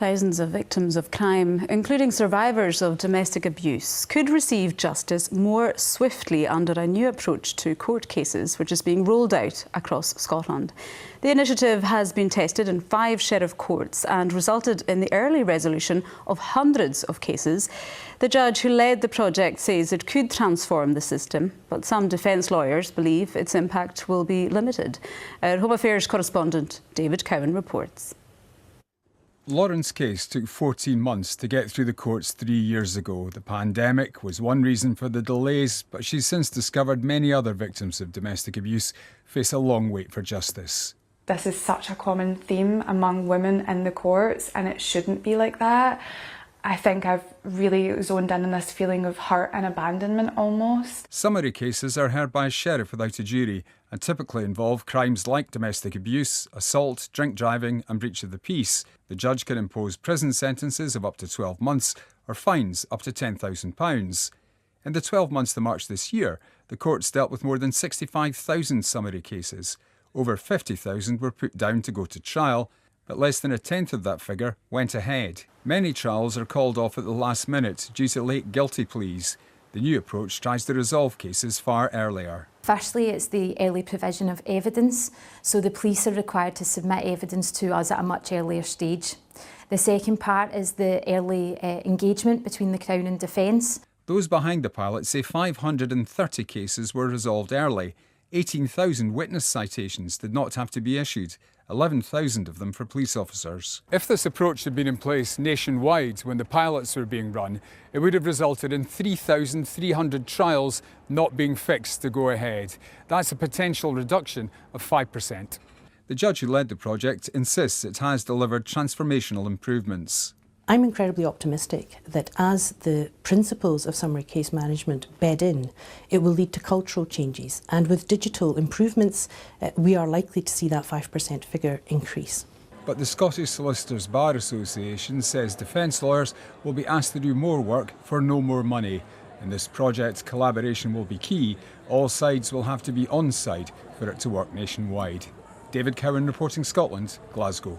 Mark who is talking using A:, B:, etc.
A: Thousands of victims of crime, including survivors of domestic abuse, could receive justice more swiftly under a new approach to court cases, which is being rolled out across Scotland. The initiative has been tested in 5 sheriff courts and resulted in the early resolution of hundreds of cases. The judge who led the project says it could transform the system, but some defence lawyers believe its impact will be limited. Our Home Affairs correspondent David Cowan reports.
B: Lauren's case took 14 months to get through the courts 3 years ago. The pandemic was one reason for the delays, but she's since discovered many other victims of domestic abuse face a long wait for justice.
C: This is such a common theme among women in the courts, and it shouldn't be like that. I think I've really zoned in on this feeling of hurt and abandonment almost.
B: Summary cases are heard by a sheriff without a jury and typically involve crimes like domestic abuse, assault, drink driving and breach of the peace. The judge can impose prison sentences of up to 12 months or fines up to £10,000. In the 12 months to March this year, the courts dealt with more than 65,000 summary cases. Over 50,000 were put down to go to trial, but less than a tenth of that figure went ahead. Many trials are called off at the last minute due to late guilty pleas. The new approach tries to resolve cases far earlier.
D: Firstly, it's the early provision of evidence, so the police are required to submit evidence to us at a much earlier stage. The second part is the early engagement between the Crown and Defence.
B: Those behind the pilot say 530 cases were resolved early. 18,000 witness citations did not have to be issued, 11,000 of them for police officers. If this approach had been in place nationwide when the pilots were being run, it would have resulted in 3,300 trials not being fixed to go ahead. That's a potential reduction of 5%. The judge who led the project insists it has delivered transformational improvements.
E: I'm incredibly optimistic that as the principles of summary case management bed in, it will lead to cultural changes, and with digital improvements we are likely to see that 5% figure increase.
B: But the Scottish Solicitors Bar Association says defence lawyers will be asked to do more work for no more money. In this project, collaboration will be key. All sides will have to be on side for it to work nationwide. David Cowan reporting Scotland, Glasgow.